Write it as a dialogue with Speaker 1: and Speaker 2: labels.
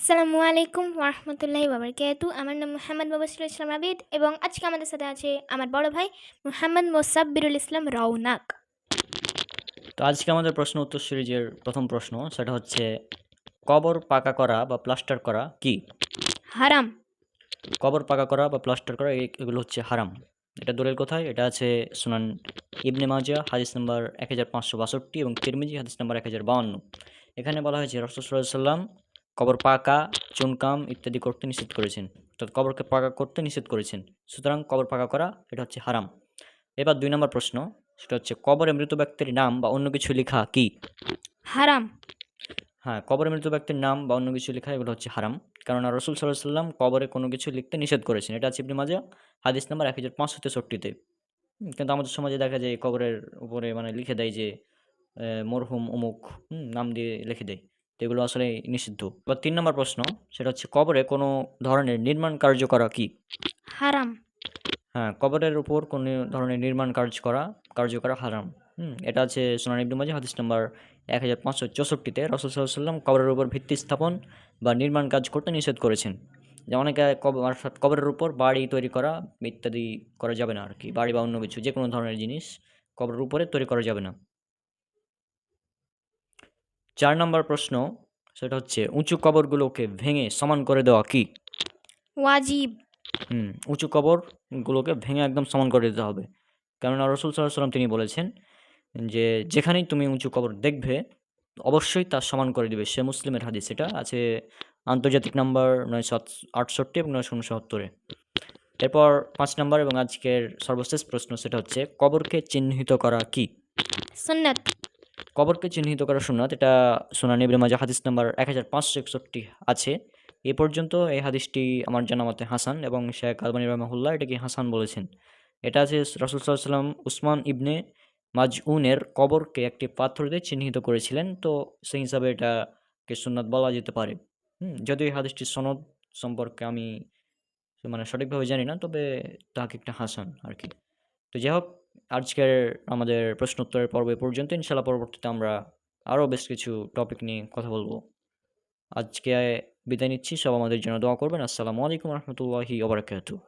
Speaker 1: আসসালামু আলাইকুম ওরহমতুল্লাহি ওয়াবারকাতু। আমার নাম মুহাম্মদ মুবাশশিরুল ইসলাম আবিদ এবং আজকে আমাদের সাথে আছে আমার বড় ভাই মুহাম্মদ মোসাব্বিরুল ইসলাম রওনাক।
Speaker 2: তো আজকে আমাদের প্রশ্ন উত্তর সিরিজের প্রথম প্রশ্ন সেটা হচ্ছে কবর পাকা করা বা প্লাস্টার করা কি?
Speaker 1: হারাম।
Speaker 2: কবর পাকা করা বা প্লাস্টার করা এগুলো হচ্ছে হারাম। এটা দলিল কোথায়? এটা আছে সুনান ইবনে মাজাহ হাদিস নাম্বার 1562 এবং তিরমিজি হাদিস নাম্বার 1052। এখানে বলা হয়েছে রাসূল সাল্লাল্লাহু আলাইহি সাল্লাম কবর পাকা, চুনকাম ইত্যাদি করতে নিষেধ করেছেন, অর্থাৎ কবরকে পাকা করতে নিষেধ করেছেন। সুতরাং কবর পাকা করা এটা হচ্ছে হারাম। এবার 2 নম্বর প্রশ্ন, সেটা হচ্ছে কবরে মৃত ব্যক্তির নাম বা অন্য কিছু লেখা কি?
Speaker 1: হারাম।
Speaker 2: হ্যাঁ, কবরে মৃত ব্যক্তির নাম বা অন্য কিছু লেখা এগুলো হচ্ছে হারাম। কেননা রাসূল সাল্লাল্লাহু আলাইহি সাল্লাম কবরে কোনো কিছু লিখতে নিষেধ করেছেন। এটা আছে ইবনে মাজাহ হাদিস নাম্বার 1563 তে। কিন্তু আমাদের সমাজে দেখা যায় কবরের উপরে মানে লিখে দেয় যে মরহুম অমুক, নাম দিয়ে লিখে দেয়। তো এগুলো আসলে নিষিদ্ধ। এবার ৩ নম্বর প্রশ্ন, সেটা হচ্ছে কবরে কোনো ধরনের নির্মাণ কার্য করা কি?
Speaker 1: হারাম।
Speaker 2: হ্যাঁ, কবরের উপর কোনো ধরনের নির্মাণ কার্য করা হারাম। এটা আছে সুনান ইবনে মাজাহ হাদিস নাম্বার 1564 তে রাসূল সাল্লাল্লাহু আলাইহি ওয়াসাল্লাম কবরের উপর ভিত্তি স্থাপন বা নির্মাণ কাজ করতে নিষেধ করেছেন। যে অনেকে অর্থাৎ কবরের উপর বাড়ি তৈরি করা ইত্যাদি করা যাবে না আরকি। বাড়ি বা অন্য কিছু যেকোনো ধরনের জিনিস কবরের উপরে তৈরি করা যাবে না। ৪ নাম্বার প্রশ্ন, সেটা হচ্ছে উঁচু কবরগুলোকে ভেঙে সমান করে দেওয়া কি?
Speaker 1: ওয়াজিব।
Speaker 2: উঁচু কবরগুলোকে ভেঙে একদম সমান করে দিতে হবে। কেননা রাসূল সাল্লাল্লাহু আলাইহি ওয়াসাল্লাম তিনি বলেছেন যে, "যেখানেই তুমি উঁচু কবর দেখবে, অবশ্যই তা সমান করে দিবে।" সে মুসলিমের হাদিস। এটা আছে আন্তর্জাতিক নাম্বার ৯৬৮ এবং ৯৬৯ এ। এরপর ৫ নাম্বার এবং আজকের সর্বশেষ প্রশ্ন, সেটা হচ্ছে কবরকে চিহ্নিত করা কি?
Speaker 1: সুন্নাত।
Speaker 2: কবরকে চিহ্নিত করা সুন্নাত। এটা সুনান ইবনে মাজাহ হাদিস নাম্বার ১৫৬১ আছে। এ পর্যন্ত এই হাদিসটি আমার জানা মতে হাসান এবং শেখ আলবানী রাহিমাহুল্লাহ এটাকে হাসান বলেছেন। এটা আছে রাসূল সাল্লাল্লাহু আলাইহি ওয়াসাল্লাম উসমান ইবনে মাজউনের কবরকে একটি পাথর দিয়ে চিহ্নিত করেছিলেন। তো সেই হিসাবে এটাকে সুন্নাত বলা যেতে পারে। যদিও এই হাদিসটির সনদ সম্পর্কে আমি মানে সঠিকভাবে জানি না, তবে তাহকিকটা হাসান আরকি। তো যাই হোক, আজকের আমাদের প্রশ্ন উত্তরের পর্ব এ পর্যন্ত। ইনশাআল্লাহ পরবর্তীতে আমরা আরও বেশ কিছু টপিক নিয়ে কথা বলব। আজকে বিদায় নিচ্ছি। সব আমাদের জন্য দোয়া করবেন। আসসালামু আলাইকুম ওয়া রাহমাতুল্লাহি ওয়া বারাকাতুহু।